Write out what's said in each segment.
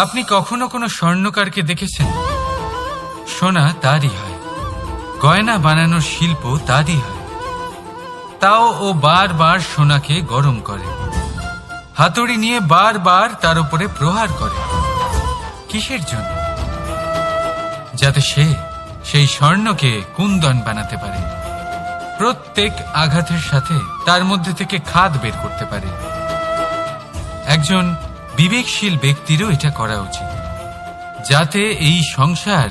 আপনি কখনো কোনো স্বর্ণকারকে দেখেছেন? সোনা তারই হয়, গয়না বানানোর শিল্প তারই হয়। তাও ও বারবার সোনাকে গরম করে, হাতুড়ি নিয়ে বারবার তার উপরে প্রহার করে। কিসের জন্য? যাতে সে সেই স্বর্ণকে কুন্দন বানাতে পারে, প্রত্যেক আঘাতের সাথে তার মধ্যে থেকে খাদ বের করতে পারে। একজন বিবেকশীল ব্যক্তিরও এটা করা উচিত, যাতে এই সংসার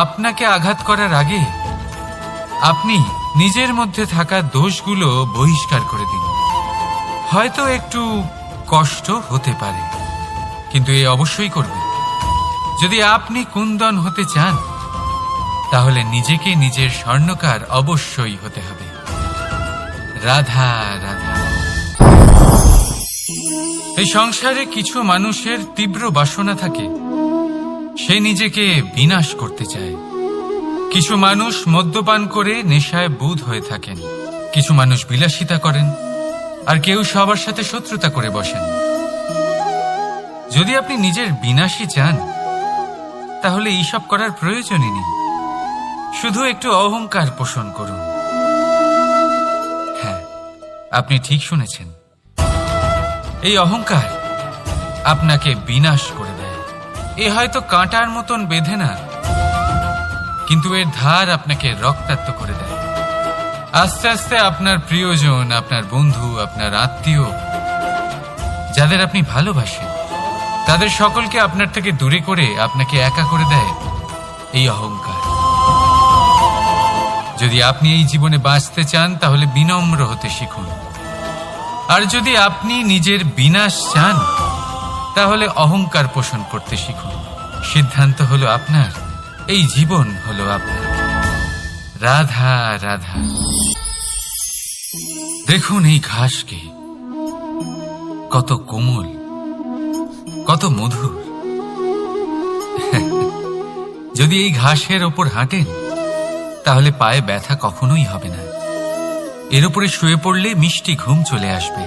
আপনাকে আঘাত করার আগে আপনি নিজের মধ্যে থাকা দোষগুলো বহিষ্কার করে দিন। হয়তো একটু কষ্ট হতে পারে, কিন্তু এ অবশ্যই করবেন। যদি আপনি কুন্দন হতে চান, তাহলে নিজেকে নিজের স্বর্ণকার অবশ্যই হতে হবে। রাধা রাধা। এই সংসারে কিছু মানুষের তীব্র বাসনা থাকে, সে নিজেকে বিনাশ করতে চায়। কিছু মানুষ মদ্যপান করে নেশায় বুঁদ হয়ে থাকেন, কিছু মানুষ বিলাসিতা করেন, আর কেউ সবার সাথে শত্রুতা করে বসেন। যদি আপনি নিজের বিনাশই চান, তাহলে এইসব করার প্রয়োজনই নেই। শুধু একটু অহংকার পোষণ করুন। হ্যাঁ, আপনি ঠিক শুনেছেন, এই অহংকার আপনাকে বিনাশ করে দেয়। এ হয়তো কাঁটার মতন বেঁধে না, কিন্তু এর ধার আপনাকে রক্তাক্ত করে দেয়। আস্তে আস্তে আপনার প্রিয়জন, আপনার বন্ধু, আপনার আত্মীয়, যাদের আপনি ভালোবাসেন, তাদের সকলকে আপনার থেকে দূরে করে আপনাকে একা করে দেয় এই অহংকার। যদি আপনি এই জীবনে বাঁচতে চান, তাহলে বিনম্র হতে শিখুন। আর যদি আপনি নিজের বিনাশ চান, তাহলে অহংকার পোষণ করতে শিখুন। সিদ্ধান্ত হলো আপনার, এই জীবন হলো আপনার। রাধা রাধা। দেখুন এই ঘাসকে, কত কোমল, কত মধুর। যদি এই ঘাসের ওপর হাঁটেন, তাহলে পায়ে ব্যথা কখনোই হবে না। এর উপরে শুয়ে পড়লে মিষ্টি ঘুম চলে আসবে।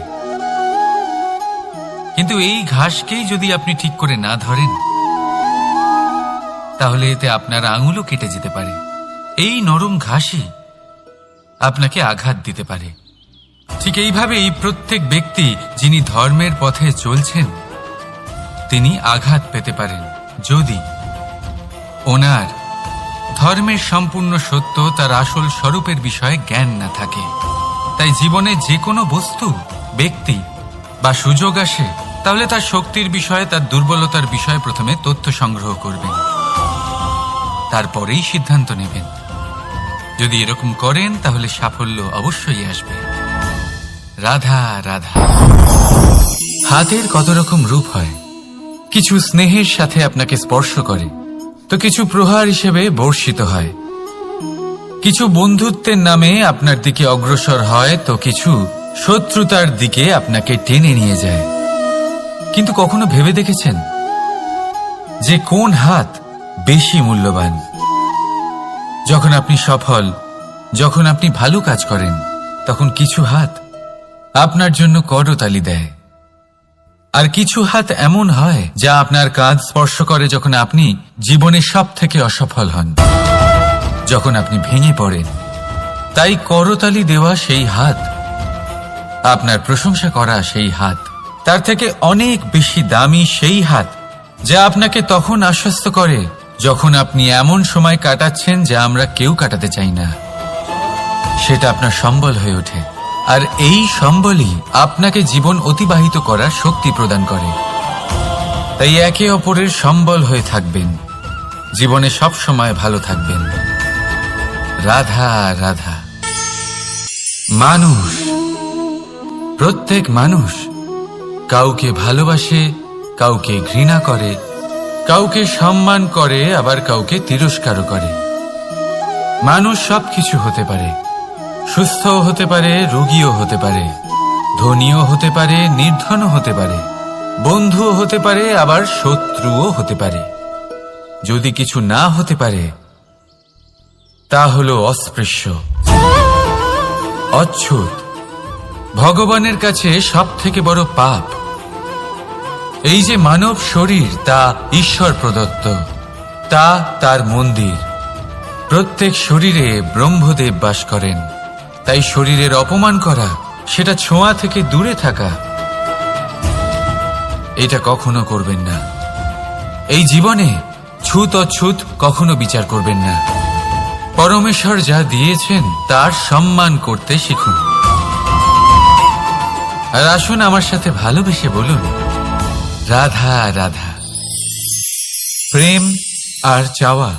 কিন্তু এই ঘাসকেই যদি আপনি ঠিক করে না ধরেন, তাহলে এতে আপনার আঙুলও কেটে যেতে পারে। এই নরম ঘাসই আপনাকে আঘাত দিতে পারে। ঠিক এইভাবেই প্রত্যেক ব্যক্তি যিনি ধর্মের পথে চলছেন, তিনি আঘাত পেতে পারেন, যদি ওনার ধর্মের সম্পূর্ণ সত্য, তার আসল স্বরূপের বিষয়ে জ্ঞান না থাকে। তাই জীবনে যে কোনো বস্তু, ব্যক্তি বা সুযোগ আসে, তাহলে তার শক্তির বিষয়ে, তার দুর্বলতার বিষয়ে প্রথমে তথ্য সংগ্রহ করবেন, তারপরেই সিদ্ধান্ত নেবেন। যদি এরকম করেন, তাহলে সাফল্য অবশ্যই আসবে। রাধা রাধা। হাতের কত রকম রূপ হয়। কিছু স্নেহের সাথে আপনাকে স্পর্শ করে, তো কিছু প্রহার হিসেবে বর্ষিত হয়। কিছু বন্ধুত্বের নামে আপনার দিকে অগ্রসর হয়, তো কিছু শত্রুতার দিকে আপনাকে টেনে নিয়ে যায়। কিন্তু কখনো ভেবে দেখেছেন যে কোন হাত বেশি মূল্যবান? যখন আপনি সফল, যখন আপনি ভালো কাজ করেন, তখন কিছু হাত আপনার জন্য করতালি দেয়, আর কিছু হাত এমন হয় যা আপনার কাঁধ স্পর্শ করে যখন আপনি জীবনে সব থেকে অসফল হন, যখন আপনি ভেঙে পড়েন। তাই করতালি দেওয়া সেই হাত, আপনার প্রশংসা করা সেই হাত, তার থেকে অনেক বেশি দামি সেই হাত যা আপনাকে তখন আশ্বস্ত করে যখন আপনি এমন সময় কাটাচ্ছেন যা আমরা কেউ কাটাতে চাই না। সেটা আপনার সম্বল হয়ে ওঠে, আর এই সম্বলই আপনাকে জীবন অতিবাহিত করার শক্তি প্রদান করে। তাই একে অপরের সম্বল হয়ে থাকবেন, জীবনে সব সময় ভালো থাকবেন। রাধা রাধা। মানুষ, প্রত্যেক মানুষ কাউকে ভালোবাসে, কাউকে ঘৃণা করে, কাউকে সম্মান করে, আবার কাউকে তিরস্কারও করে। মানুষ সবকিছু হতে পারে, সুস্থও হতে পারে, রোগীও হতে পারে, ধনীও হতে পারে, নির্ধনও হতে পারে, বন্ধুও হতে পারে, আবার শত্রুও হতে পারে। যদি কিছু না হতে পারে, তা হলো অস্পৃশ্য, অচ্ছুত। ভগবানের কাছে সব থেকে বড় পাপ এই যে মানব শরীর তা ঈশ্বর প্রদত্ত, তা তার মন্দির। প্রত্যেক শরীরে ব্রহ্মদেব বাস করেন, তাই শরীরের অপমান করা, সেটা ছোঁয়া থেকে দূরে থাকা, এটা কখনো করবেন না। এই জীবনে ছুত অছুত কখনো বিচার করবেন না। পরমেশ্বর যা দিয়েছেন তার সম্মান করতে শিখুন। আর আসুন আমার সাথে ভালোবেসে বলুন, রাধা রাধা। প্রেম আর চাওয়া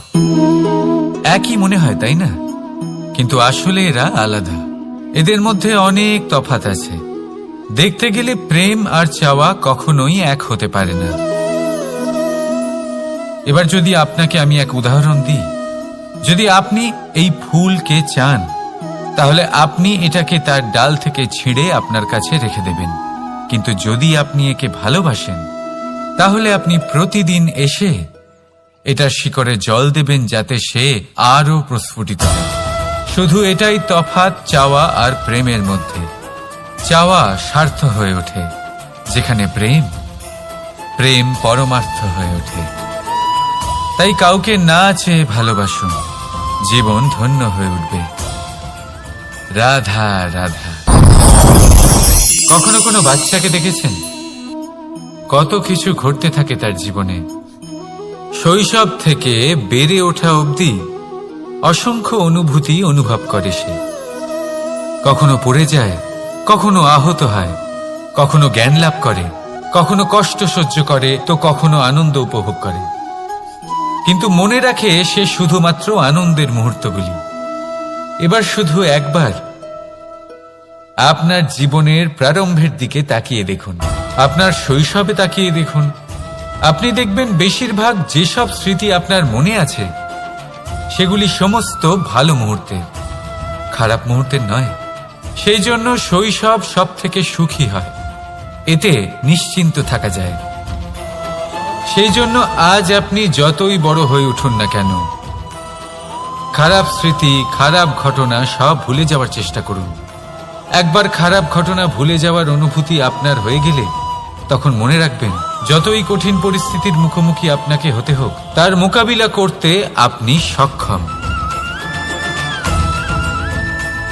একই মনে হয়, তাই না? কিন্তু আসলে এরা আলাদা। এদের মধ্যে অনেক তফাৎ আছে। দেখতে গেলে প্রেম আর চাওয়া কখনোই এক হতে পারে না। এবার যদি আপনাকে আমি এক উদাহরণ দিই, যদি আপনি এই ফুলকে চান, তাহলে আপনি এটাকে তার ডাল থেকে ছিঁড়ে আপনার কাছে রেখে দেবেন। কিন্তু যদি আপনি একে ভালোবাসেন, তাহলে আপনি প্রতিদিন এসে এটার শিকড়ে জল দেবেন, যাতে সে আরো প্রস্ফুটিত হয়। শুধু এটাই তফাৎ চাওয়া আর প্রেমের মধ্যে। চাওয়া স্বার্থ হয়ে ওঠে, যেখানে প্রেম, প্রেম পরমার্থ হয়ে ওঠে। তাই কাউকে না চেয়ে ভালোবাসুন, জীবন ধন্য হয়ে উঠবে। রাধা রাধা। কখনো কোনো বাচ্চাকে দেখেছেন? কত কিছু ঘটতে থাকে তার জীবনে। শৈশব থেকে বেড়ে ওঠা অবধি অসংখ্য অনুভূতি অনুভব করে সে। কখনো পড়ে যায়, কখনো আহত হয়, কখনো জ্ঞান লাভ করে, কখনো কষ্ট সহ্য করে, তো কখনো আনন্দ উপভোগ করে। কিন্তু মনে রাখে সে শুধুমাত্র আনন্দের মুহূর্তগুলি। এবার শুধু একবার আপনার জীবনের প্রারম্ভের দিকে তাকিয়ে দেখুন, আপনার শৈশবে তাকিয়ে দেখুন। আপনি দেখবেন বেশিরভাগ যেসব স্মৃতি আপনার মনে আছে, সেগুলি সমস্ত ভালো মুহূর্তের, খারাপ মুহূর্তের নয়। সেই জন্য শৈশব সব থেকে সুখী হয়, এতে নিশ্চিন্ত থাকা যায়। সেই জন্য আজ আপনি যতই বড় হয়ে উঠুন না কেন, খারাপ স্মৃতি, খারাপ ঘটনা সব ভুলে যাওয়ার চেষ্টা করুন। একবার খারাপ ঘটনা ভুলে যাওয়ার অনুভূতি আপনার হয়ে গেলে, তখন মনে রাখবেন, যতই কঠিন পরিস্থিতির মুখোমুখি আপনাকে হতে হোক, তার মোকাবিলা করতে আপনি সক্ষম।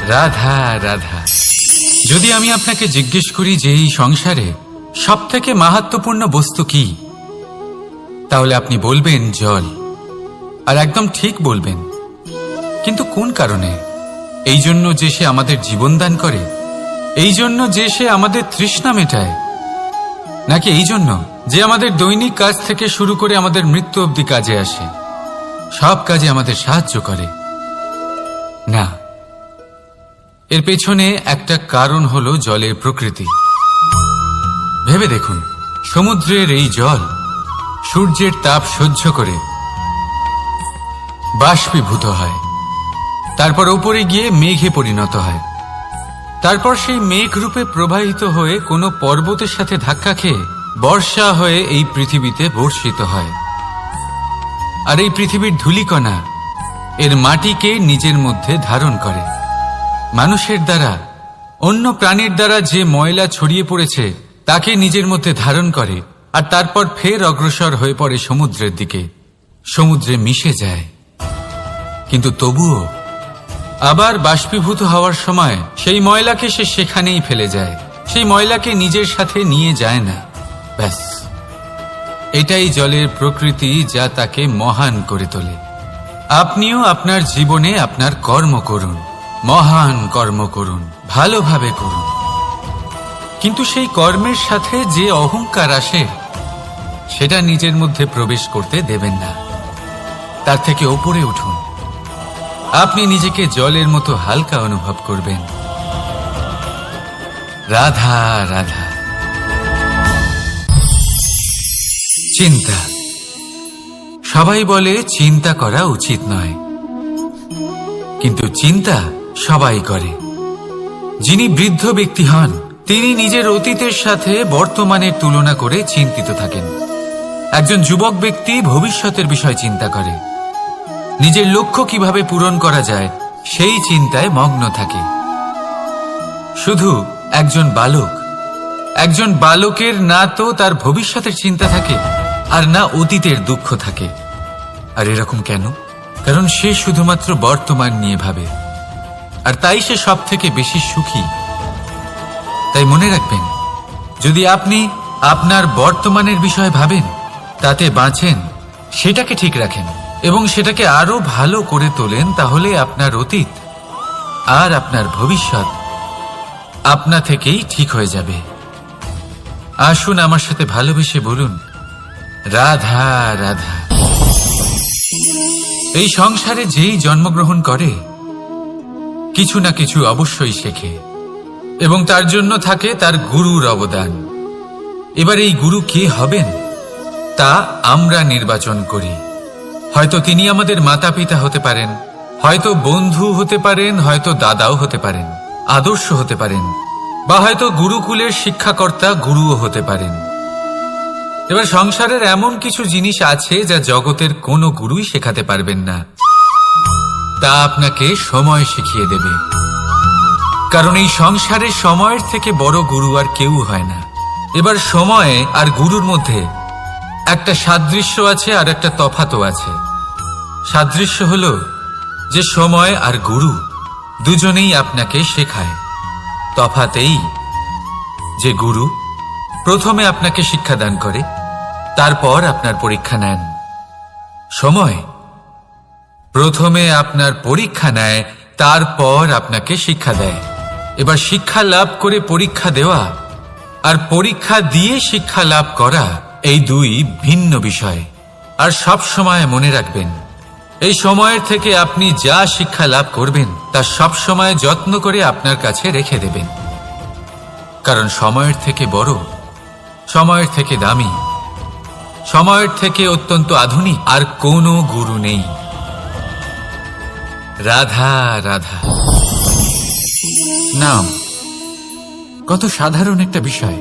রাধা রাধা। যদি আমি আপনাকে জিজ্ঞেস করি যে এই সংসারে সবথেকে মাহাত্ম্যপূর্ণ বস্তু কি, তাহলে আপনি বলবেন জল। আর একদম ঠিক বলবেন। কিন্তু কোন কারণে? এই জন্য যে সে আমাদের জীবন দান করে? এই জন্য যে সে আমাদের তৃষ্ণা মেটায়? নাকি এই জন্য যে আমাদের দৈনিক কাজ থেকে শুরু করে আমাদের মৃত্যু অবধি কাজে আসে, সব কাজে আমাদের সাহায্য করে? না, এর পেছনে একটা কারণ হলো জলের প্রকৃতি। ভেবে দেখুন, সমুদ্রের এই জল সূর্যের তাপ সহ্য করে বাষ্পীভূত হয়, তারপর উপরে গিয়ে মেঘে পরিণত হয়, তারপর সেই মেঘ রূপে প্রবাহিত হয়ে কোনো পর্বতের সাথে ধাক্কা খেয়ে বর্ষা হয়ে এই পৃথিবীতে বর্ষিত হয়। আর এই পৃথিবীর ধূলিকণা এর মাটিকে নিজের মধ্যে ধারণ করে। মানুষের দ্বারা, অন্য প্রাণীর দ্বারা যে ময়লা ছড়িয়ে পড়েছে তাকে নিজের মধ্যে ধারণ করে, আর তারপর ফের অগ্রসর হয়ে পড়ে সমুদ্রের দিকে, সমুদ্রে মিশে যায়। কিন্তু তবুও আবার বাষ্পীভূত হওয়ার সময় সেই ময়লাকে সে সেখানেই ফেলে যায়, সেই ময়লাকে নিজের সাথে নিয়ে যায় না। ব্যাস, এটাই জলের প্রকৃতি, যা তাকে মহান করে তোলে। আপনিও আপনার জীবনে আপনার কর্ম করুন, মহান কর্ম করুন, ভালোভাবে করুন। কিন্তু সেই কর্মের সাথে যে অহংকার আসে, সেটা নিজের মধ্যে প্রবেশ করতে দেবেন না। তার থেকে ওপরে উঠুন। আপনি নিজেকে জলের মতো হালকা অনুভব করবেন। রাধা রাধা। চিন্তা। সবাই বলে চিন্তা করা উচিত নয়, কিন্তু চিন্তা সবাই করে। যিনি বৃদ্ধ ব্যক্তি হন, তিনি নিজের অতীতের সাথে বর্তমানের তুলনা করে চিন্তিত থাকেন। একজন যুবক ব্যক্তি ভবিষ্যতের বিষয় চিন্তা করে, নিজের লক্ষ্য কিভাবে পূরণ করা যায় সেই চিন্তায় মগ্ন থাকে। শুধু একজন বালক একজন বালকের না তো তার ভবিষ্যতের চিন্তা থাকে আর না অতীতের দুঃখ থাকে। আর এরকম কেন? কারণ সে শুধুমাত্র বর্তমান নিয়ে ভাবে, আর তাই সে সব থেকে বেশি সুখী। তাই মনে রাখবেন, যদি আপনি আপনার বর্তমানের বিষয়ে ভাবেন, তাতে বাঁচেন, সেটাকে ঠিক রাখেন এবং সেটাকে আরো ভালো করে তোলেন, তাহলে আপনার অতীত আর আপনার ভবিষ্যৎ আপনা থেকেই ঠিক হয়ে যাবে। আসুন আমার সাথে ভালোবেসে বলুন, রাধা রাধা। এই সংসারে যেই জন্মগ্রহণ করে কিছু না কিছু অবশ্যই শেখে এবং তার জন্য থাকে তার গুরুর অবদান। এবার এই গুরু কে হবেন তা আমরা নির্বাচন করি। হয়তো তিনি আমাদের মাতা পিতা হতে পারেন, হয়তো বন্ধু হতে পারেন, হয়তো দাদাও হতে পারেন, আদর্শ হতে পারেন, বা হয়তো গুরুকুলের শিক্ষাকর্তা গুরুও হতে পারেন। এবার সংসারের এমন কিছু জিনিস আছে যা জগতের কোনো গুরুই শেখাতে পারবেন না, তা আপনাকে সময় শিখিয়ে দেবে। কারণ এই সংসারে সময়ের থেকে বড় গুরু আর কেউ হয় না। এবার সময় আর গুরুর মধ্যে একটা সাদৃশ্য আছে আর একটা তফাতও আছে। সাদৃশ্য হলো যে সময় আর গুরু দুজনেই আপনাকে শেখায়। তফাতেই যে গুরু প্রথমে আপনাকে শিক্ষাদান করে, তারপর আপনার পরীক্ষা নেন। সময় প্রথমে আপনার পরীক্ষা নেয়, তারপর আপনাকে শিক্ষা দেয়। এবার শিক্ষা লাভ করে পরীক্ষা দেওয়া আর পরীক্ষা দিয়ে শিক্ষা লাভ করা এই দুই ভিন্ন বিষয়। আর সব সময় মনে রাখবেন, এই সময়ের থেকে আপনি যা শিক্ষা লাভ করবেন তা সব সময় যত্ন করে আপনার কাছে রেখে দেবেন। কারণ সময়ের থেকে বড়, সময়ের থেকে দামি, সময়ের থেকে অত্যন্ত আধুনিক আর কোনো গুরু নেই। রাধা রাধা। নাম কত সাধারণ একটা বিষয়।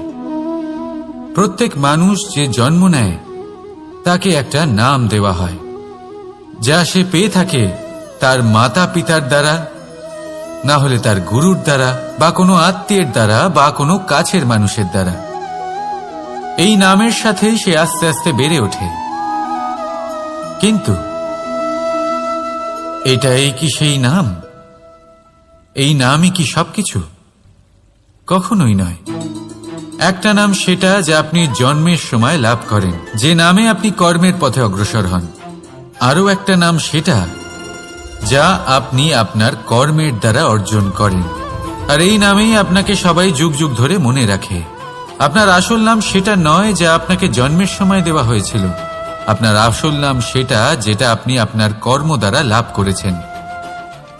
প্রত্যেক মানুষ যে জন্ম নেয় তাকে একটা নাম দেওয়া হয়, যা সে পেয়ে থাকে তার মাতা পিতার দ্বারা, না হলে তার গুরুর দ্বারা, বা কোনো আত্মীয়ের দ্বারা, বা কোনো কাছের মানুষের দ্বারা। এই নামের সাথেই সে আস্তে আস্তে বেড়ে ওঠে। কিন্তু এটাই কি সেই নাম? এই নামই কি সবকিছু? কখনোই নয়। একটা নাম সেটা যা আপনি জন্মের সময় লাভ করেন, যে নামে আপনি কর্মের পথে অগ্রসর হন। আরও একটা নাম সেটা যা আপনি আপনার কর্মের দ্বারা অর্জন করেন। আর এই নামেই আপনাকে সবাই যুগ যুগ ধরে মনে রাখে। আপনার আসল নাম সেটা নয় যা আপনাকে জন্মের সময় দেওয়া হয়েছিল। আপনার আসল নাম সেটা যেটা আপনি আপনার কর্ম দ্বারা লাভ করেছেন।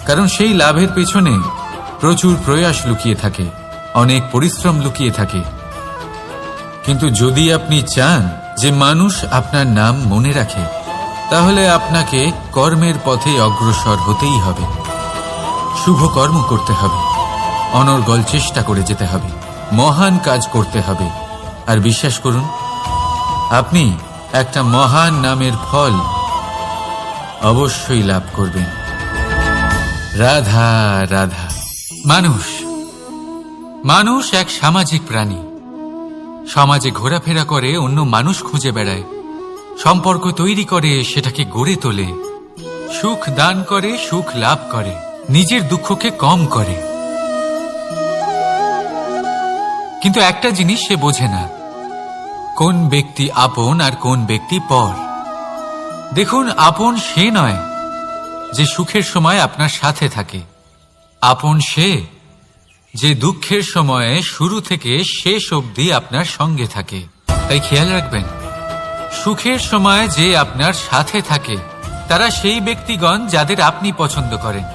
কারণ সেই লাভের পেছনে প্রচুর প্রয়াস লুকিয়ে থাকে, অনেক পরিশ্রম লুকিয়ে থাকে। কিন্তু যদি আপনি চান যে মানুষ আপনার নাম মনে রাখে, তাহলে আপনাকে কর্মের পথে অগ্রসর হতেই হবে। শুভ কর্ম করতে হবে, অনর্গল চেষ্টা করে যেতে হবে, মহান কাজ করতে হবে। আর বিশ্বাস করুন, আপনি একটা মহান নামের ফল অবশ্যই লাভ করবেন। রাধা রাধা। মানুষ এক সামাজিক প্রাণী। সমাজে ঘোরাফেরা করে, অন্য মানুষ খুঁজে বেড়ায়, সম্পর্ক তৈরি করে, সেটাকে গড়ে তোলে, সুখ দান করে, সুখ লাভ করে, নিজের দুঃখকে কম করে। কিন্তু একটা জিনিস সে বোঝে না, কোন ব্যক্তি আপন আর কোন ব্যক্তি পর। দেখুন, আপন সে নয় যে সুখের সময় আপনার সাথে থাকে। আপন সে যে দুঃখের সময়ে শুরু থেকে শেষ অবধি আপনার সঙ্গে থাকে। তাই খেয়াল রাখবেন, সুখের সময় যে আপনার সাথে থাকে তারা সেই ব্যক্তিগণ যাদের আপনি পছন্দ করেন।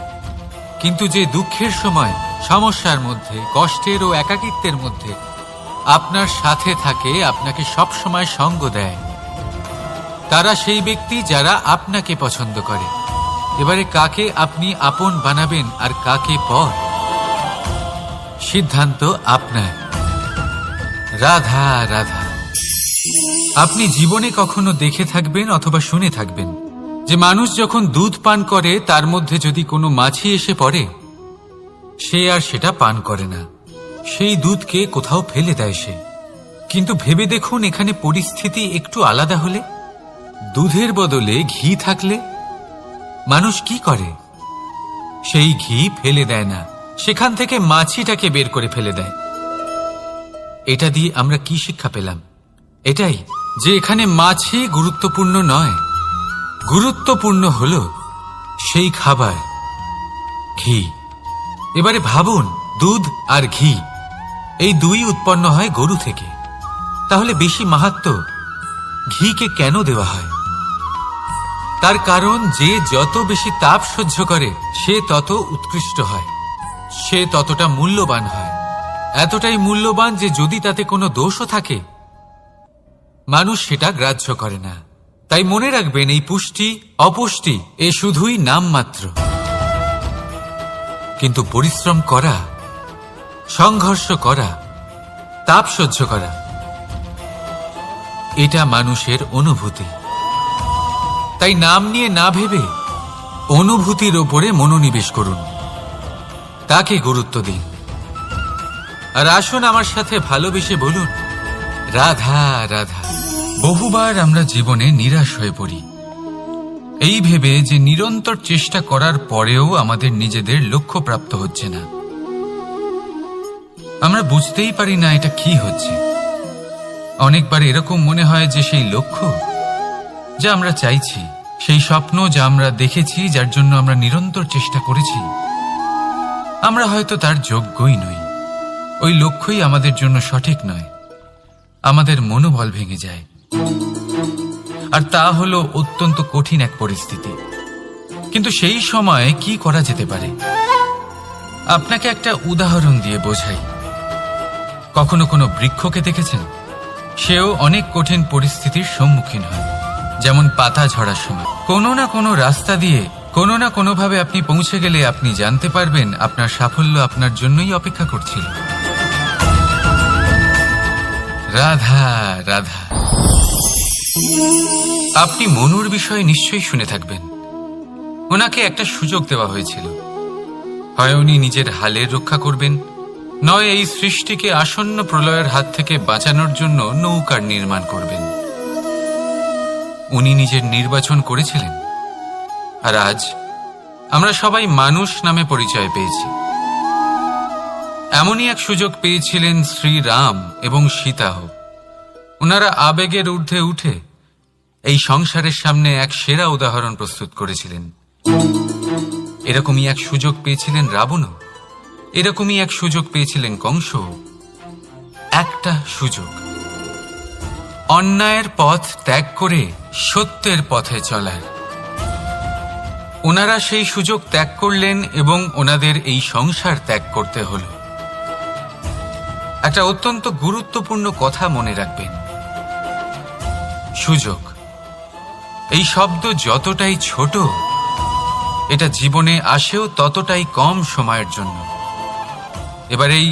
কিন্তু যে দুঃখের সময়, সমস্যার মধ্যে, কষ্টের ও একাকিত্বের মধ্যে আপনার সাথে থাকে, আপনাকে সব সময় সঙ্গ দেয়, তারা সেই ব্যক্তি যারা আপনাকে পছন্দ করে। এবারে কাকে আপনি আপন বানাবেন আর কাকে পর, সিদ্ধান্ত আপনার। রাধা রাধা। আপনি জীবনে কখনো দেখে থাকবেন অথবা শুনে থাকবেন যে মানুষ যখন দুধ পান করে তার মধ্যে যদি কোনো মাছি এসে পড়ে, সে আর সেটা পান করে না, সেই দুধকে কোথাও ফেলে দেয় সে। কিন্তু ভেবে দেখুন, এখানে পরিস্থিতি একটু আলাদা হলে, দুধের বদলে ঘি থাকলে মানুষ কি করে? সেই ঘি ফেলে দেয় না, সেখান থেকে মাছিটাকে বের করে ফেলে দেয়। এটা দিয়ে আমরা কি শিক্ষা পেলাম? এটাই যে এখানে মাছি গুরুত্বপূর্ণ নয়, গুরুত্বপূর্ণ হলো সেই খাবার, ঘি। এবারে ভাবুন, দুধ আর ঘি এই দুই উৎপন্ন হয় গরু থেকে, তাহলে বেশি মাহাত্ম্য ঘিকে কেন দেওয়া হয়? তার কারণ, যে যত বেশি তাপ সহ্য করে সে তত উৎকৃষ্ট হয়, সে ততটা মূল্যবান হয়। এতটাই মূল্যবান যে যদি তাতে কোনো দোষও থাকে মানুষ সেটা গ্রাহ্য করে না। তাই মনে রাখবেন, এই পুষ্টি অপুষ্টি এ শুধুই নামমাত্র, কিন্তু পরিশ্রম করা, সংঘর্ষ করা, তাপ সহ্য করা, এটা মানুষের অনুভূতি। তাই নাম নিয়ে না ভেবে অনুভূতির ওপরে মনোনিবেশ করুন, তাকে গুরুত্ব দিন। আর আসুন আমার সাথে ভালোবেসে বলুন, রাধা রাধা। বহুবার আমরা জীবনে নিরাশ হয়ে পড়ি, এই ভেবে যে নিরন্তর চেষ্টা করার পরেও আমাদের নিজেদের লক্ষ্য প্রাপ্ত হচ্ছে না। আমরা বুঝতেই পারি না এটা কি হচ্ছে। অনেকবার এরকম মনে হয় যে সেই লক্ষ্য যা আমরা চাইছি, সেই স্বপ্ন যা আমরা দেখেছি, যার জন্য আমরা নিরন্তর চেষ্টা করেছি, আমরা হয়তো তার যোগ্যই নই। ওই লক্ষ্যই আমাদের জন্য সঠিক নয়। আমাদের মনোবল ভেঙে যায়, আর তা হলো অত্যন্ত কঠিন এক পরিস্থিতি। কিন্তু সেই সময় কি করা যেতে পারে? আপনাকে একটা উদাহরণ দিয়ে বোঝাই। কখনো কোনো বৃক্ষকে দেখেছেন? সেও অনেক কঠিন পরিস্থিতির সম্মুখীন হয়, যেমন পাতা ঝরার সময়। কোনো না কোনো রাস্তা দিয়ে, কোনো না কোনোভাবে আপনি পৌঁছে গেলে আপনি জানতে পারবেন আপনার সাফল্য আপনার জন্যই অপেক্ষা করছিল। রাধা রাধা। আপনি মনুর বিষয়ে নিশ্চয়ই শুনে থাকবেন। ওনাকে একটা সুযোগ দেওয়া হয়েছিল, হয় উনি নিজের হালের রক্ষা করবেন, নয় এই সৃষ্টিকে আসন্ন প্রলয়ের হাত থেকে বাঁচানোর জন্য নৌকার নির্মাণ করবেন। উনি নিজের নির্বাচন করেছিলেন, আর আজ আমরা সবাই মানুষ নামে পরিচয় পেয়েছি। এমনই এক সুযোগ পেয়েছিলেন শ্রীরাম এবং সীতাও। ওনারা আবেগের ঊর্ধ্বে উঠে এই সংসারের সামনে এক সেরা উদাহরণ প্রস্তুত করেছিলেন। এরকমই এক সুযোগ পেয়েছিলেন রাবণও, এরকমই এক সুযোগ পেয়েছিলেন কংস। একটা সুযোগ, অন্যায়ের পথ ত্যাগ করে সত্যের পথে চলার। ওনারা সেই সুযোগ ত্যাগ করলেন এবং ওনাদের এই সংসার ত্যাগ করতে হলো। একটা অত্যন্ত গুরুত্বপূর্ণ কথা মনে রাখবেন, সুযোগ এই শব্দ যতটাই ছোট, এটা জীবনে আসেও ততটাই কম সময়ের জন্য। এবার এই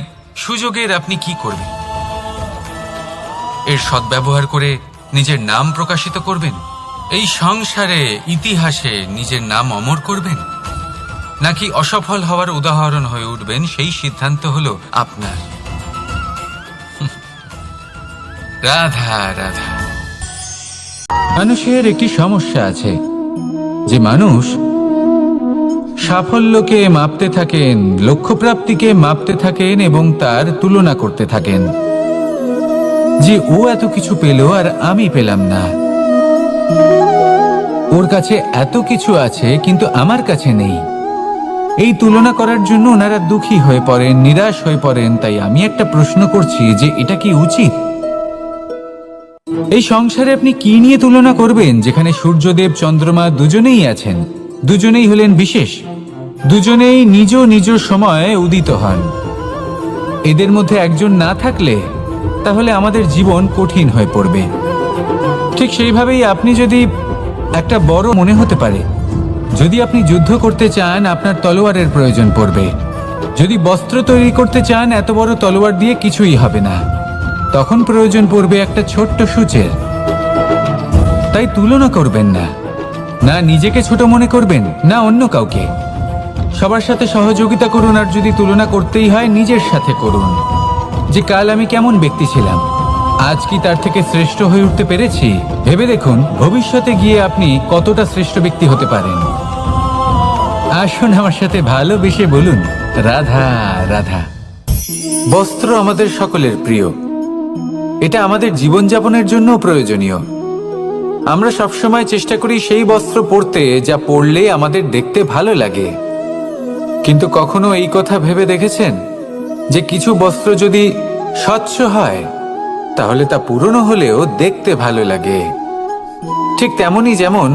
সুযোগের আপনি কি করবেন? এর সদ্ব্যবহার করে নিজের নাম প্রকাশিত করবেন, এই সংসারে ইতিহাসে নিজের নাম অমর করবেন, নাকি অসফল হওয়ার উদাহরণ হয়ে উঠবেন? সেই সিদ্ধান্ত হলো আপনার। রাধা রাধা। মানুষের একটি সমস্যা আছে যে মানুষ সাফল্যকে মাপতে থাকেন, লক্ষ্যপ্রাপ্তিকে মাপতে থাকেন এবং তার তুলনা করতে থাকেন যে ও এত কিছু পেল আর আমি পেলাম না, ওর কাছে এত কিছু আছে কিন্তু আমার কাছে নেই। এই তুলনা করার জন্য ওনারা দুঃখী হয়ে পড়েন, নিরাশ হয়ে পড়েন। তাই আমি একটা প্রশ্ন করছি যে এটা কি উচিত? এই সংসারে আপনি কি নিয়ে তুলনা করবেন, যেখানে সূর্যদেব চন্দ্রমা দুজনেই আছেন, দুজনেই হলেন বিশেষ, দুজনেই নিজ নিজ সময়ে উদিত হন। এদের মধ্যে একজন না থাকলে তাহলে আমাদের জীবন কঠিন হয়ে পড়বে। ঠিক সেইভাবেই আপনি যদি একটা বড় মনে হতে পারে, যদি আপনি যুদ্ধ করতে চান আপনার তলোয়ারের প্রয়োজন পড়বে, যদি বস্ত্র তৈরি করতে চান এত বড় তলোয়ার দিয়ে কিছুই হবে না, তখন প্রয়োজন পড়বে একটা ছোট্ট সূচের। তাই তুলনা করবেন না, না নিজেকে ছোট মনে করবেন না অন্য কাউকে। সবার সাথে সহযোগিতা করুন, আর যদি তুলনা করতেই হয় নিজের সাথে করুন, যে কাল আমি কেমন ব্যক্তি ছিলাম, আজ কি তার থেকে শ্রেষ্ঠ হয়ে উঠতে পেরেছি? ভেবে দেখুন ভবিষ্যতে গিয়ে আপনি কতটা শ্রেষ্ঠ ব্যক্তি হতে পারেন। আসুন আমার সাথে ভালোবেসে বলুন, রাধা রাধা। বস্ত্র আমাদের সকলের প্রিয়, এটা আমাদের জীবনযাপনের জন্য প্রয়োজনীয়। আমরা সবসময় চেষ্টা করি সেই বস্ত্র পরতে যা পরলে আমাদের দেখতে ভালো লাগে। কিন্তু কখনো এই কথা ভেবে দেখেছেন যে কিছু বস্ত্র যদি স্বচ্ছ হয় তাহলে তা পুরনো হলেও দেখতে ভালো লাগে? ঠিক তেমনই যেমন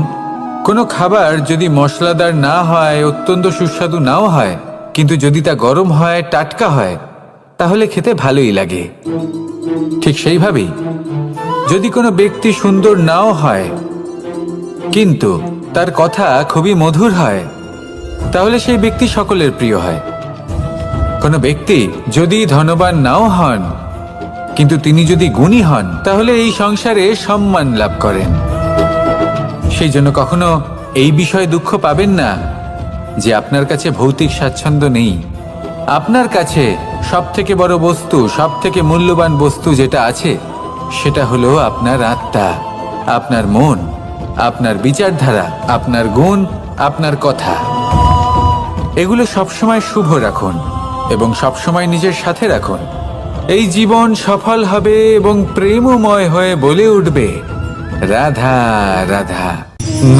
কোনো খাবার যদি মশলাদার না হয়, অত্যন্ত সুস্বাদু নাও হয়, কিন্তু যদি তা গরম হয়, টাটকা হয়, তাহলে খেতে ভালোই লাগে। ঠিক সেইভাবেই যদি কোনো ব্যক্তি সুন্দর নাও হয় কিন্তু তার কথা খুবই মধুর হয়, তাহলে সেই ব্যক্তি সকলের প্রিয় হয়। কোনো ব্যক্তি যদি ধনবান নাও হন কিন্তু তিনি যদি গুণী হন, তাহলে এই সংসারে সম্মান লাভ করেন। সেই জন্য কখনো এই বিষয়ে দুঃখ পাবেন না যে আপনার কাছে ভৌতিক স্বাচ্ছন্দ্য নেই। আপনার কাছে সব থেকে বড় বস্তু, সব থেকে মূল্যবান বস্তু যেটা আছে সেটা হলো আপনার আত্মা, আপনার মন, আপনার বিচারধারা, আপনার গুণ, আপনার কথা। এগুলো সবসময় শুভ রাখুন এবং সবসময় নিজের সাথে রাখুন। এই জীবন সফল হবে এবং প্রেমময় হয়ে বলে উঠবে, রাধা রাধা।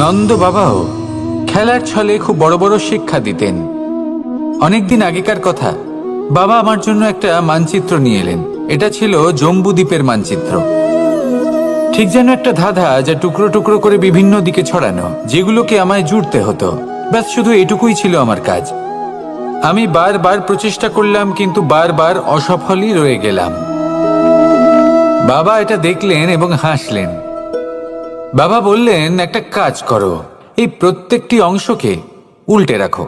নন্দ বাবাও খেলার ছলে খুব বড় বড় শিক্ষা দিতেন। অনেকদিন আগেকার কথা, বাবা আমার জন্য একটা মানচিত্র নিয়ে এলেন। এটা ছিল জম্বু দ্বীপের মানচিত্র, ঠিক যেন একটা ধাঁধা যা টুকরো টুকরো করে বিভিন্ন দিকে ছড়ানো, যেগুলোকে আমায় জুড়তে হতো। ব্যাস শুধু এটুকুই ছিল আমার কাজ। আমি বারবার প্রচেষ্টা করলাম কিন্তু বারবার অসফলই রয়ে গেলাম। বাবা এটা দেখলেন এবং হাসলেন। বাবা বললেন, একটা কাজ করো, এই প্রত্যেকটি অংশকে উল্টে রাখো।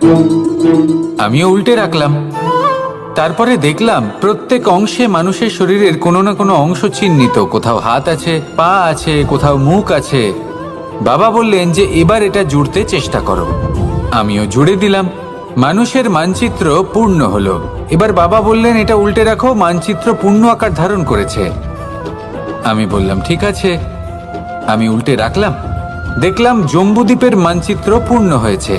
আমিও উল্টে রাখলাম। তারপরে দেখলাম প্রত্যেক অংশে মানুষের শরীরের কোনো না কোনো অংশ চিহ্নিত। কোথাও হাত আছে, পা আছে, কোথাও মুখ আছে। বাবা বললেন যে এবার এটা জুড়তে চেষ্টা করো। আমিও জুড়ে দিলাম। মানুষের মানচিত্র পূর্ণ হলো। এবার বাবা বললেন, এটা উল্টে রাখো, মানচিত্র পূর্ণ আকার ধারণ করেছে। আমি বললাম, ঠিক আছে। আমি উল্টে রাখলাম, দেখলাম জম্বুদ্বীপের মানচিত্র পূর্ণ হয়েছে।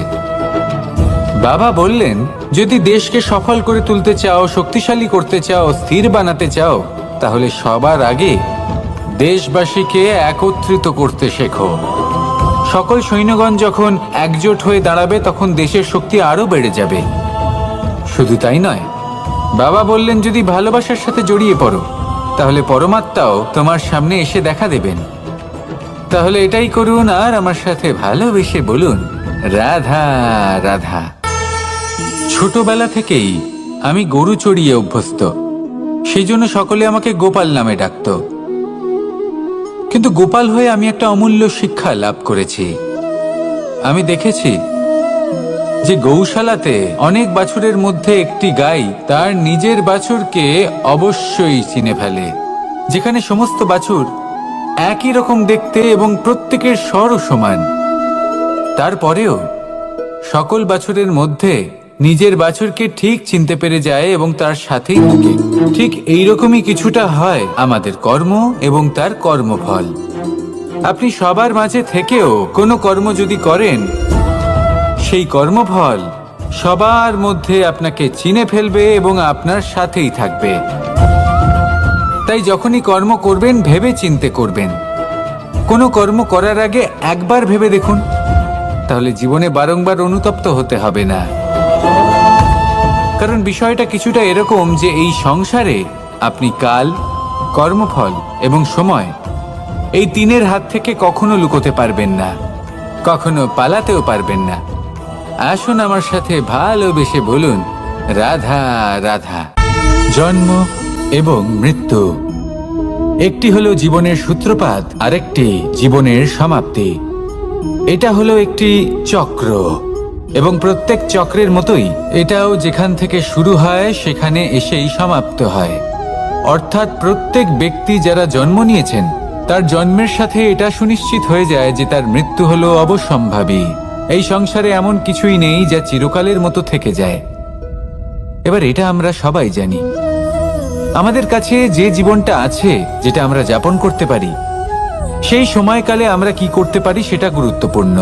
বাবা বললেন, যদি দেশকে সফল করে তুলতে চাও, শক্তিশালী করতে চাও, স্থির বানাতে চাও, তাহলে সবার আগে দেশবাসীকে একত্রিত করতে শেখো। সকল সৈন্যগণ যখন একজোট হয়ে দাঁড়াবে তখন দেশের শক্তি আরো বেড়ে যাবে। শুধু তাই নয়, বাবা বললেন, যদি ভালোবাসার সাথে জড়িয়ে পড়ো তাহলে পরমাত্মাও তোমার সামনে এসে দেখা দেবেন। তাহলে এটাই করুন আর আমার সাথে ভালোবেসে বলুন, রাধা রাধা। ছোটবেলা থেকেই আমি গরু চড়িয়ে অভ্যস্ত, সেই জন্য সকলে আমাকে গোপাল নামে ডাকত। কিন্তু গোপাল হয়ে আমি একটা অমূল্য শিক্ষা লাভ করেছি। আমি দেখেছি যে গৌশালাতে অনেক বাছুরের মধ্যে একটি গাই তার নিজের বাছুরকে অবশ্যই চিনে ফেলে। যেখানে সমস্ত বাছুর একই রকম দেখতে এবং প্রত্যেকের স্বরও সমান, তারপরেও সকল বাছুরের মধ্যে নিজের বাছুরকে ঠিক চিনতে পেরে যায় এবং তার সাথেই থাকে। ঠিক এইরকমই কিছুটা হয় আমাদের কর্ম এবং তার কর্মফল। আপনি সবার মাঝে থেকেও কোনো কর্ম যদি করেন, সেই কর্মফল সবার মধ্যে আপনাকে চিনে ফেলবে এবং আপনার সাথেই থাকবে। তাই যখনই কর্ম করবেন ভেবে চিন্তে করবেন। কোনো কর্ম করার আগে একবার ভেবে দেখুন, তাহলে জীবনে বারংবার অনুতপ্ত হতে হবে না। কারণ বিষয়টা কিছুটা এরকম যে এই সংসারে আপনি কাল, কর্মফল এবং সময়, এই তিনের হাত থেকে কখনো লুকোতে পারবেন না, কখনো পালাতেও পারবেন না। আসুন আমার সাথে ভালোবেসে বলুন, রাধা রাধা। জন্ম এবং মৃত্যু, একটি হলো জীবনের সূত্রপাত, আরেকটি জীবনের সমাপ্তি। এটা হলো একটি চক্র এবং প্রত্যেক চক্রের মতোই এটাও যেখান থেকে শুরু হয় সেখানে এসেই সমাপ্ত হয়। অর্থাৎ প্রত্যেক ব্যক্তি যারা জন্ম নিয়েছেন তার জন্মের সাথে এটা সুনিশ্চিত হয়ে যায় যে তার মৃত্যু হলো অবশ্যম্ভাবী। এই সংসারে এমন কিছুই নেই যা চিরকালের মতো থেকে যায়। এবার এটা আমরা সবাই জানি। আমাদের কাছে যে জীবনটা আছে, যেটা আমরা যাপন করতে পারি, সেই সময়কালে আমরা কি করতে পারি সেটা গুরুত্বপূর্ণ।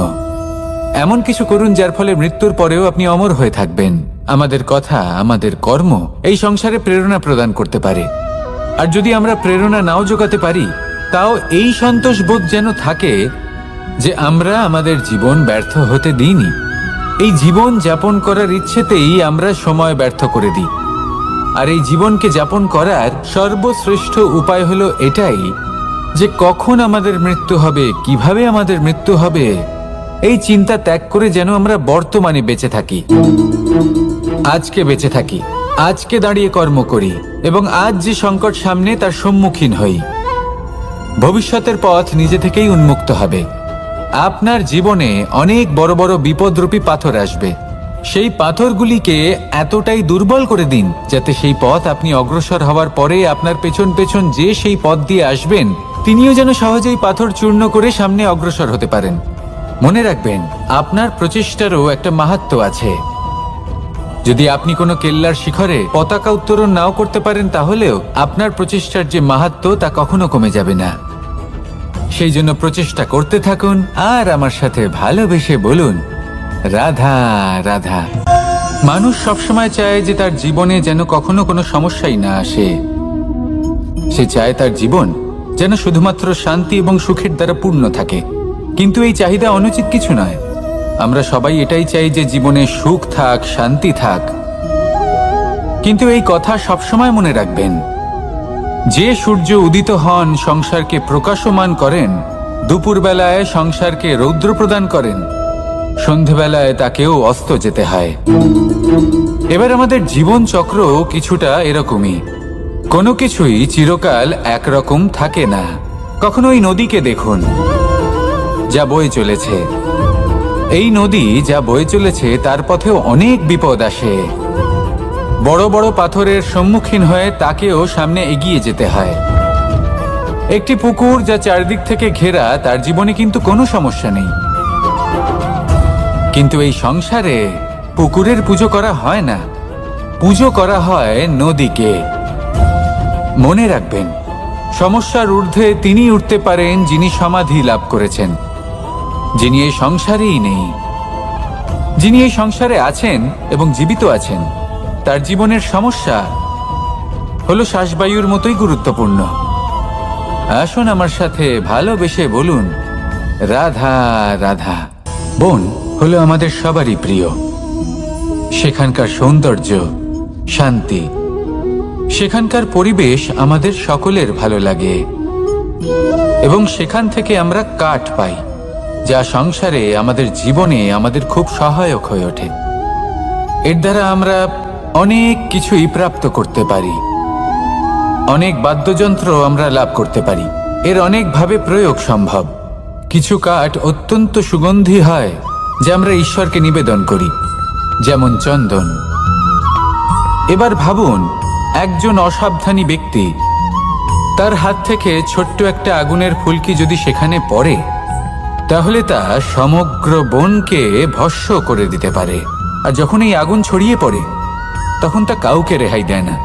এমন কিছু করুন যার ফলে মৃত্যুর পরেও আপনি অমর হয়ে থাকবেন। আমাদের কথা, আমাদের কর্ম এই সংসারে প্রেরণা প্রদান করতে পারে। আর যদি আমরা প্রেরণা নাও জোগাতে পারি, তাও এই সন্তোষ বোধ যেন থাকে যে আমরা আমাদের জীবন ব্যর্থ হতে দিইনি। এই জীবন যাপন করার ইচ্ছেতেই আমরা সময় ব্যর্থ করে দিই। আর এই জীবনকে যাপন করার সর্বশ্রেষ্ঠ উপায় হলো এটাই যে কখন আমাদের মৃত্যু হবে, কিভাবে আমাদের মৃত্যু হবে, এই চিন্তা ত্যাগ করে যেন আমরা বর্তমানে বেঁচে থাকি, আজকে বেঁচে থাকি, আজকে দাঁড়িয়ে কর্ম করি এবং আজ যে সংকট সামনে তার সম্মুখীন হই। ভবিষ্যতের পথ নিজে থেকেই উন্মুক্ত হবে। আপনার জীবনে অনেক বড় বড় বিপদরূপী পাথর আসবে। সেই পাথরগুলিকে এতটাই দুর্বল করে দিন যাতে সেই পথ আপনি অগ্রসর হওয়ার পরে আপনার পেছন পেছন যে সেই পথ দিয়ে আসবেন তিনিও যেন সহজেই পাথর চূর্ণ করে সামনে অগ্রসর হতে পারেন। মনে রাখবেন, আপনার প্রচেষ্টারও একটা মাহাত্ম্য আছে। যদি আপনি কোনো কেল্লার শিখরে পতাকা উত্তোলন নাও করতে পারেন, তাহলেও আপনার প্রচেষ্টার যে মাহাত্ম্য তা কখনো কমে যাবে না। সেই জন্য প্রচেষ্টা করতে থাকুন আর আমার সাথে ভালোবেসে বলুন, রাধা রাধা। মানুষ সবসময় চায় যে তার জীবনে যেন কখনো কোনো সমস্যাই না আসে। সে চায় তার জীবন যেন শুধুমাত্র শান্তি এবং সুখের দ্বারা পূর্ণ থাকে। কিন্তু এই চাহিদা অনুচিত কিছু নয়। আমরা সবাই এটাই চাই যে জীবনে সুখ থাক, শান্তি থাক। কিন্তু এই কথা সবসময় মনে রাখবেন, যে সূর্য উদিত হন সংসারকে প্রকাশমান করেন, দুপুরবেলায় সংসারকে রৌদ্র প্রদান করেন, সন্ধেবেলায় তাকেও অস্ত যেতে হয়। এবার আমাদের জীবন চক্র কিছুটা এরকমই। কোনো কিছুই চিরকাল একরকম থাকে না। কখনো এই নদীকে দেখুন যা বয়ে চলেছে। এই নদী যা বয়ে চলেছে তার পথেও অনেক বিপদ আসে। বড় বড় পাথরের সম্মুখীন হয়ে তাকেও সামনে এগিয়ে যেতে হয়। একটি পুকুর যা চারদিক থেকে ঘেরা, তার জীবনে কিন্তু কোনো সমস্যা নেই। কিন্তু এই সংসারে পুকুরের পুজো করা হয় না, পুজো করা হয় নদীকে। মনে রাখবেন, সমস্যার ঊর্ধ্বে তিনি উঠতে পারেন যিনি সমাধি লাভ করেছেন, যিনি এই সংসারেই নেই। যিনি এই সংসারে আছেন এবং জীবিত আছেন, তার জীবনের সমস্যা হলো শ্বাসবায়ুর মতোই গুরুত্বপূর্ণ। আসুন আমার সাথে ভালোবেসে বলুন, রাধা রাধা। বন হলো আমাদের সবারই প্রিয়। সেখানকার সৌন্দর্য, শান্তি, সেখানকার পরিবেশ আমাদের সকলের ভালো লাগে এবং সেখান থেকে আমরা কাঠ পাই, যা সংসারে আমাদের জীবনে আমাদের খুব সহায়ক হয়ে ওঠে। এর দ্বারা আমরা অনেক কিছুই প্রাপ্ত করতে পারি। অনেক বাদ্যযন্ত্র আমরা লাভ করতে পারি। এর অনেকভাবে প্রয়োগ সম্ভব। কিছু কাঠ অত্যন্ত সুগন্ধি হয় যা আমরা ঈশ্বরকে নিবেদন করি, যেমন চন্দন। এবার ভাবুন, একজন অসাবধানী ব্যক্তি, তার হাত থেকে ছোট্ট একটা আগুনের ফুলকি যদি সেখানে পড়ে, তাহলে তা সমগ্র বনকে ভস্ম করে দিতে পারে। আর যখন এই আগুন ছড়িয়ে পড়ে, তখন তা কাউকে রেহাই দেয় না।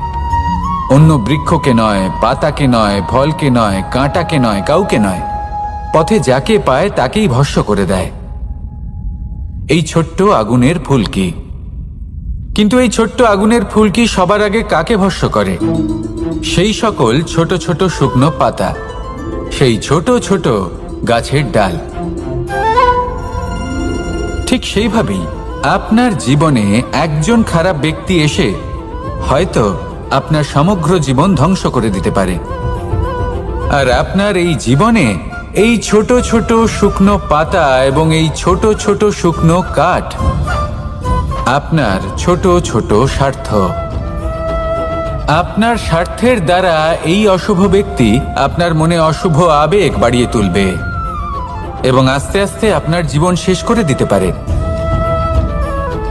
অন্য বৃক্ষকে নয়, পাতাকে নয়, ফলকে নয়, কাঁটাকে নয়, কাউকে নয়, পথে যাকে পায় তাকেই ভস্ম করে দেয়। এই ছোট্ট আগুনের ফুলকি। কিন্তু এই ছোট্ট আগুনের ফুলকি সবার আগে কাকে ভস্ম করে? সেই সকল ছোট ছোট শুকনো পাতা, সেই ছোট ছোট গাছের ডাল। ঠিক সেইভাবেই আপনার জীবনে একজন খারাপ ব্যক্তি এসে হয়তো আপনার সমগ্র জীবন ধ্বংস করে দিতে পারে। আর আপনার এই জীবনে এই ছোট ছোট শুকনো পাতা এবং এই ছোট ছোট শুকনো কাঠ আপনার ছোট ছোট স্বার্থ। আপনার স্বার্থের দ্বারা এই অশুভ ব্যক্তি আপনার মনে অশুভ আবেগ বাড়িয়ে তুলবে এবং আস্তে আস্তে আপনার জীবন শেষ করে দিতে পারে।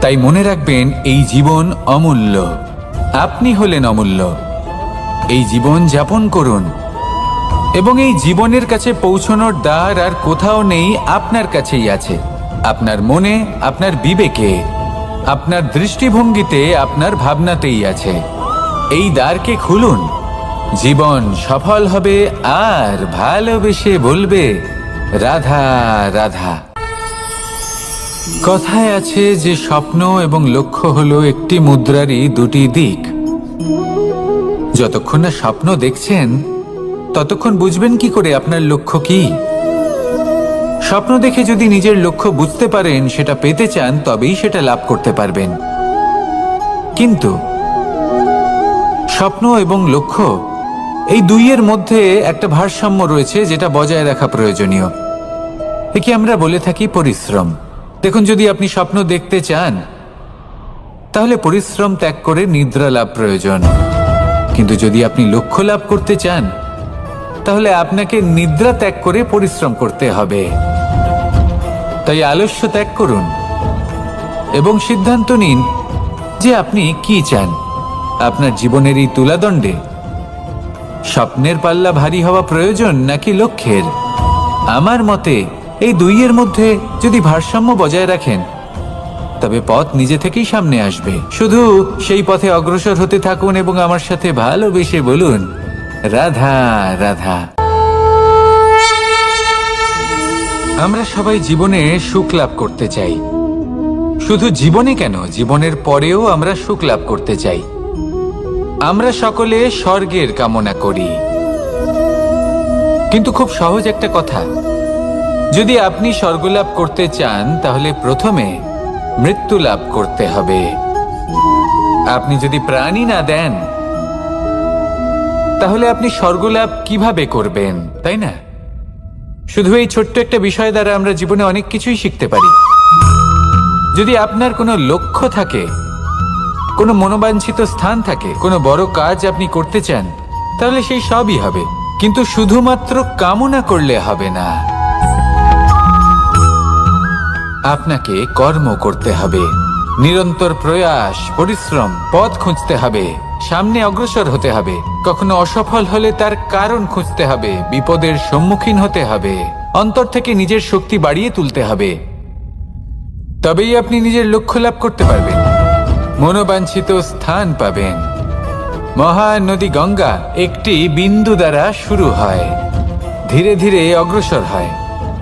তাই মনে রাখবেন, এই জীবন অমূল্য। আপনি হলেন অমূল্য। এই জীবন যাপন করুন এবং এই জীবনের কাছে পৌঁছানোর দ্বার আর কোথাও নেই, আপনার কাছেই আছে। আপনার মনে, আপনার বিবেকে, আপনার দৃষ্টিভঙ্গিতে, আপনার ভাবনাতেই আছে। এই দ্বারকে খুলুন জীবন সফল হবে আর ভালোবেসে বলবে রাধা রাধা। কথায় আছে যে স্বপ্ন এবং লক্ষ্য হলো একটি মুদ্রারই দুটি দিক। যতক্ষণ না স্বপ্ন দেখছেন ততক্ষণ বুঝবেন কি করে আপনার লক্ষ্য কি। স্বপ্ন দেখে যদি নিজের লক্ষ্য বুঝতে পারেন, সেটা পেতে চান, তবেই সেটা লাভ করতে পারবেন। কিন্তু স্বপ্ন এবং লক্ষ্য এই দুইয়ের মধ্যে একটা ভারসাম্য রয়েছে যেটা বজায় রাখা প্রয়োজনীয়। একে আমরা বলে থাকি পরিশ্রম। দেখুন, যদি আপনি স্বপ্ন দেখতে চান তাহলে পরিশ্রম ত্যাগ করে নিদ্রা লাভ প্রয়োজন। কিন্তু যদি আপনি লক্ষ্য লাভ করতে চান তাহলে আপনাকে নিদ্রা ত্যাগ করে পরিশ্রম করতে হবে। তাই আলস্য ত্যাগ করুন এবং সিদ্ধান্ত নিন যে আপনি কি চান। আপনার জীবনের এই তুলাদণ্ডে স্বপ্নের পাল্লা ভারী হওয়া প্রয়োজন নাকি লক্ষ্যের? আমার মতে এই দুইয়ের মধ্যে যদি ভারসাম্য বজায় রাখেন তবে পথ নিজে থেকেই সামনে আসবে। শুধু সেই পথে অগ্রসর হতে থাকুন এবং আমার সাথে ভালোবেসে বলুন রাধা রাধা। আমরা সবাই জীবনে সুখ লাভ করতে চাই। শুধু জীবনে কেন, জীবনের পরেও আমরা সুখ লাভ করতে চাই। আমরা সকলে স্বর্গের কামনা করি। কিন্তু খুব সহজ একটা কথা, যদি আপনি স্বর্গ লাভ করতে চান তাহলে প্রথমে মৃত্যু লাভ করতে হবে। আপনি যদি প্রাণই না দেন তাহলে আপনি স্বর্গ লাভ কিভাবে করবেন, তাই না? শুধু এই ছোট্ট একটা বিষয় দ্বারা আমরা জীবনে অনেক কিছুই শিখতে পারি। যদি আপনার কোনো লক্ষ্য থাকে, কোনো মনোবাঞ্ছিত স্থান থাকে, কোনো বড় কাজ আপনি করতে চান, তাহলে সেই সবই হবে। কিন্তু শুধুমাত্র কামনা করলে হবে না, আপনাকে কর্ম করতে হবে। নিরন্তর প্রয়াস, পরিশ্রম, পথ খুঁজতে হবে, সামনে অগ্রসর হতে হবে। কখনো অসফল হলে তার কারণ খুঁজতে হবে, বিপদের সম্মুখীন হতে হবে, অন্তর থেকে নিজের শক্তি বাড়িয়ে তুলতে হবে। তবেই আপনি নিজের লক্ষ্য লাভ করতে পারবেন, মনোবাঞ্ছিত স্থান পাবেন। মহান নদী গঙ্গা একটি বিন্দু দ্বারা শুরু হয়, ধীরে ধীরে অগ্রসর হয়।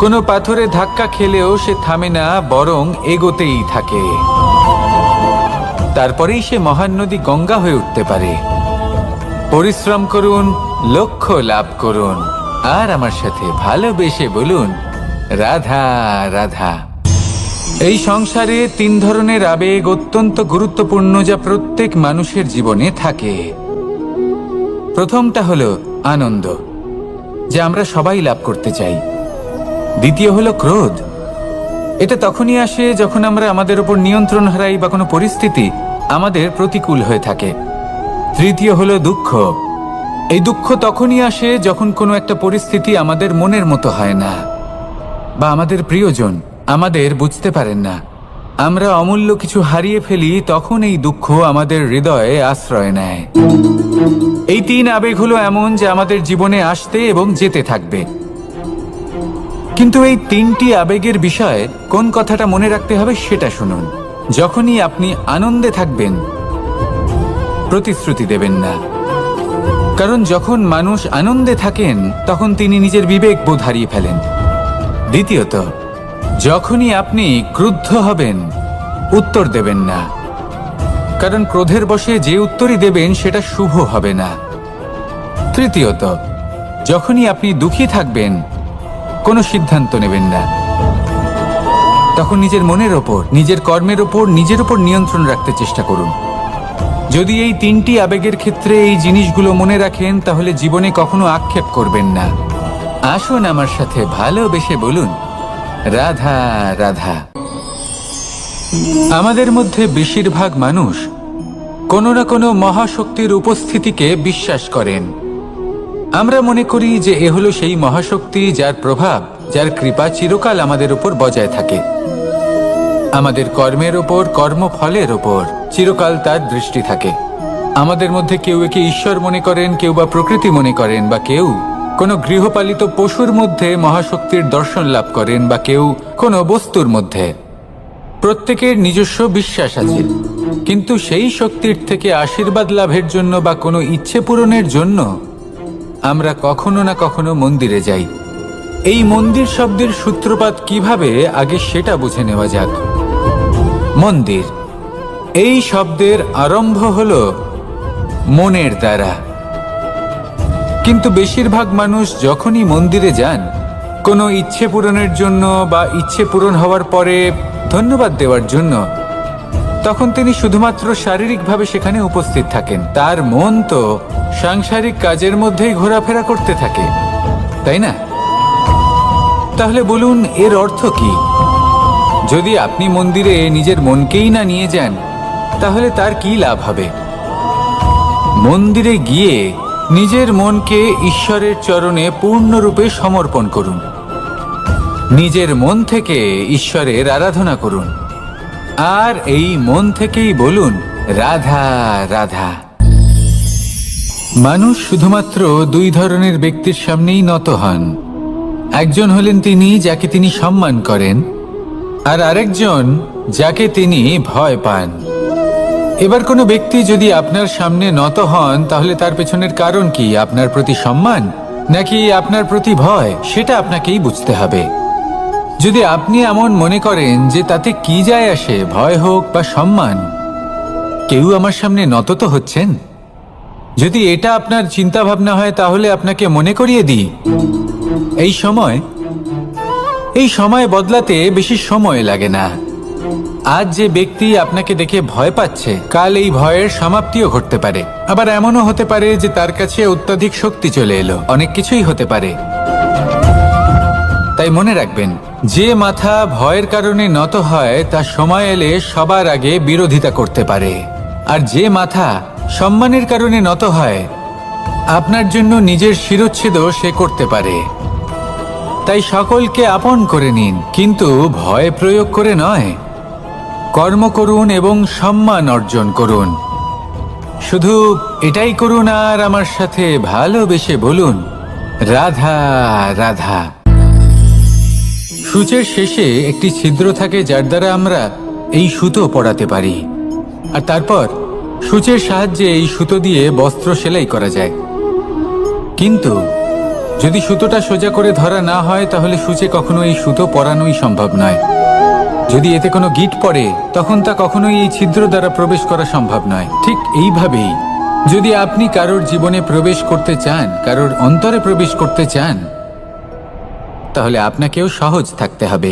কোনো পাথরে ধাক্কা খেলেও সে থামে না, বরং এগোতেই থাকে। তারপরেই সে মহান নদী গঙ্গা হয়ে উঠতে পারে। পরিশ্রম করুন, লক্ষ্য লাভ করুন, আর আমার সাথে ভালোবেসে বলুন রাধা রাধা। এই সংসারে তিন ধরনের আবেগ অত্যন্ত গুরুত্বপূর্ণ, যা প্রত্যেক মানুষের জীবনে থাকে। প্রথমটা হলো আনন্দ, যা আমরা সবাই লাভ করতে চাই। দ্বিতীয় হলো ক্রোধ। এটা তখনই আসে যখন আমরা আমাদের উপর নিয়ন্ত্রণ হারাই বা কোনো পরিস্থিতি আমাদের প্রতিকূল হয়ে থাকে। তৃতীয় হলো দুঃখ। এই দুঃখ তখনই আসে যখন কোনো একটা পরিস্থিতি আমাদের মনের মতো হয় না, বা আমাদের প্রিয়জন আমাদের বুঝতে পারেন না, আমরা অমূল্য কিছু হারিয়ে ফেলি। তখন এই দুঃখ আমাদের হৃদয়ে আশ্রয় নেয়। এই তিন আবেগ হলো এমন যে আমাদের জীবনে আসতে এবং যেতে থাকবে। কিন্তু এই তিনটি আবেগের বিষয়ে কোন কথাটা মনে রাখতে হবে সেটা শুনুন। যখনই আপনি আনন্দে থাকবেন, প্রতিশ্রুতি দেবেন না। কারণ যখন মানুষ আনন্দে থাকেন তখন তিনি নিজের বিবেক বোধ হারিয়ে ফেলেন। দ্বিতীয়ত, যখনই আপনি ক্রুদ্ধ হবেন, উত্তর দেবেন না। কারণ ক্রোধের বশে যে উত্তরই দেবেন সেটা শুভ হবে না। তৃতীয়ত, যখনই আপনি দুঃখী থাকবেন, কোনো সিদ্ধান্ত নেবেন না। তখন নিজের মনের ওপর, নিজের কর্মের ওপর, নিজের ওপর নিয়ন্ত্রণ রাখতে চেষ্টা করুন। যদি এই তিনটি আবেগের ক্ষেত্রে এই জিনিসগুলো মনে রাখেন তাহলে জীবনে কখনো আক্ষেপ করবেন না। আসুন আমার সাথে ভালোবেসে বলুন রাধা রাধা। আমাদের মধ্যে বেশিরভাগ মানুষ কোনো না কোনো মহাশক্তির উপস্থিতিকে বিশ্বাস করেন। আমরা মনে করি যে এ হলো সেই মহাশক্তি যার প্রভাব, যার কৃপা চিরকাল আমাদের উপর বজায় থাকে। আমাদের কর্মের ওপর, কর্মফলের ওপর চিরকাল তার দৃষ্টি থাকে। আমাদের মধ্যে কেউ একে ঈশ্বর মনে করেন, কেউ বা প্রকৃতি মনে করেন, বা কেউ কোনো গৃহপালিত পশুর মধ্যে মহাশক্তির দর্শন লাভ করেন, বা কেউ কোনো বস্তুর মধ্যে। প্রত্যেকের নিজস্ব বিশ্বাস আছে, কিন্তু সেই শক্তির থেকে আশীর্বাদ লাভের জন্য বা কোনো ইচ্ছে পূরণের জন্য আমরা কখনো না কখনো মন্দিরে যাই। এই মন্দির শব্দের সূত্রপাত কিভাবে আগে সেটা বুঝে নেওয়া যাক। মন্দির এই শব্দের আরম্ভ হলো মনের দ্বারা, কিন্তু বেশিরভাগ মানুষ যখনই মন্দিরে যান কোনো ইচ্ছে পূরণের জন্য বা ইচ্ছে পূরণ হওয়ার পরে ধন্যবাদ দেওয়ার জন্য, তখন তিনি শুধুমাত্র শারীরিকভাবে সেখানে উপস্থিত থাকেন। তার মন তো সাংসারিক কাজের মধ্যেই ঘোরাফেরা করতে থাকে, তাই না? তাহলে বলুন, এর অর্থ কি? যদি আপনি মন্দিরে নিজের মনকেই না নিয়ে যান, তাহলে তার কি লাভ হবে? মন্দিরে গিয়ে নিজের মনকে ঈশ্বরের চরণে পূর্ণরূপে সমর্পণ করুন। নিজের মন থেকে ঈশ্বরের আরাধনা করুন, আর এই মন থেকেই বলুন রাধা রাধা। মানুষ শুধুমাত্র দুই ধরনের ব্যক্তির সামনেই নত হন। একজন হলেন তিনি যাকে তিনি সম্মান করেন, আর আরেকজন যাকে তিনি ভয় পান। এবার কোনো ব্যক্তি যদি আপনার সামনে নত হন, তাহলে তার পেছনের কারণ কি? আপনার প্রতি সম্মান নাকি আপনার প্রতি ভয়? সেটা আপনাকেই বুঝতে হবে। যদি আপনি এমন মনে করেন যে তাতে কি যায় আসে, ভয় হোক বা সম্মান, কেউ আমার সামনে নত তো হচ্ছেন, যদি এটা আপনার চিন্তা ভাবনা হয়, তাহলে আপনাকে মনে করিয়ে দিই, এই সময় বদলাতে বেশি সময় লাগে না। আজ যে ব্যক্তি আপনাকে দেখে ভয় পাচ্ছে, কাল এই ভয়ের সমাপ্তিও ঘটতে পারে। আবার এমনও হতে পারে যে তার কাছে অত্যাধিক শক্তি চলে এলো। অনেক কিছুই হতে পারে। তাই মনে রাখবেন, যে মাথা ভয়ের কারণে নত হয় তা সময় এলে সবার আগে বিরোধিতা করতে পারে, আর যে মাথা সম্মানের কারণে নত হয় আপনার জন্য নিজের শিরচ্ছেদও সে করতে পারে। তাই সকলকে আপন করে নিন, কিন্তু ভয় প্রয়োগ করে নয়। কর্ম করুন এবং সম্মান অর্জন করুন। শুধু এটাই করুন, আর আমার সাথে ভালোবেসে বলুন রাধা রাধা। সূচের শেষে একটি ছিদ্র থাকে, যার দ্বারা আমরা এই সুতো পরাতে পারি, আর তারপর সূচের সাহায্যে এই সুতো দিয়ে বস্ত্র সেলাই করা যায়। কিন্তু যদি সুতোটা সোজা করে ধরা না হয়, তাহলে সূচে কখনো এই সুতো পরানোই সম্ভব নয়। যদি এতে কোনো গিঁট পড়ে, তখন তা কখনোই এই ছিদ্র দ্বারা প্রবেশ করা সম্ভব নয়। ঠিক এইভাবেই যদি আপনি কারোর জীবনে প্রবেশ করতে চান, কারোর অন্তরে প্রবেশ করতে চান, তাহলে আপনাকেও সহজ থাকতে হবে।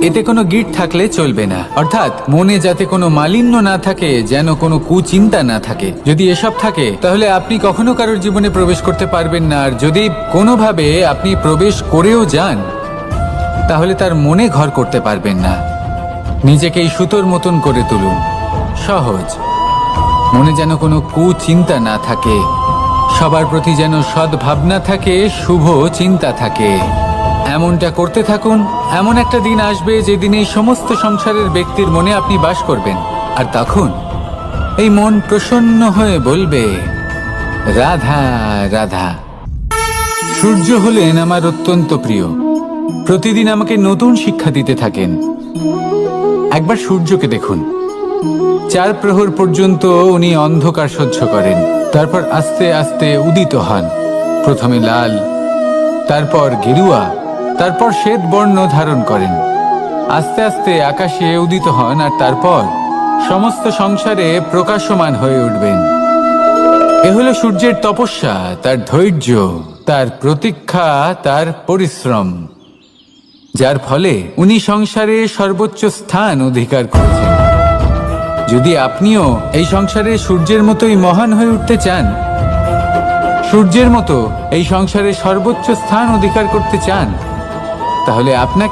এতে কোনো গিঁট থাকলে চলবে না, অর্থাৎ মনে যাতে কোনো মালিন্য না থাকে, যেন কোনো কুচিন্তা না থাকে। যদি এসব থাকে, তাহলে আপনি কখনো কারোর জীবনে প্রবেশ করতে পারবেন না। আর যদি কোনোভাবে আপনি প্রবেশ করেও যান, তাহলে তার মনে ঘর করতে পারবেন না। নিজেকে এই সুতোর মতন করে তুলুন, সহজ। মনে যেন কোনো কুচিন্তা না থাকে, সবার প্রতি যেন সদ্ভাবনা থাকে, শুভ চিন্তা থাকে। এমনটা করতে থাকুন। এমন একটা দিন আসবে যেদিন এই সমস্ত সংসারের ব্যক্তির মনে আপনি বাস করবেন, আর তখন এই মন প্রসন্ন হয়ে বলবে রাধা রাধা। সূর্য হলেন আমার অত্যন্ত প্রিয়। প্রতিদিন আমাকে নতুন শিক্ষা দিতে থাকেন। একবার সূর্যকে দেখুন। 4 প্রহর পর্যন্ত উনি অন্ধকার সহ্য করেন, তারপর আস্তে আস্তে উদিত হন। প্রথমে লাল, তারপর গেরুয়া, তারপর শ্বেত বর্ণ ধারণ করেন। আস্তে আস্তে আকাশে উদিত হন, আর তারপর সমস্ত সংসারে প্রকাশমান হয়ে উঠবেন। এ হলো সূর্যের তপস্যা, তার ধৈর্য, তার প্রতীক্ষা, তার পরিশ্রম, যার ফলে উনি সংসারে সর্বোচ্চ স্থান অধিকার করেছেন। যদি আপনিও এই সংসারে সূর্যের মতোই মহান হয়ে উঠতে চান, সূর্যের মতো এই সংসারে সর্বোচ্চ স্থান অধিকার করতে চান, তাহলে আপনাকে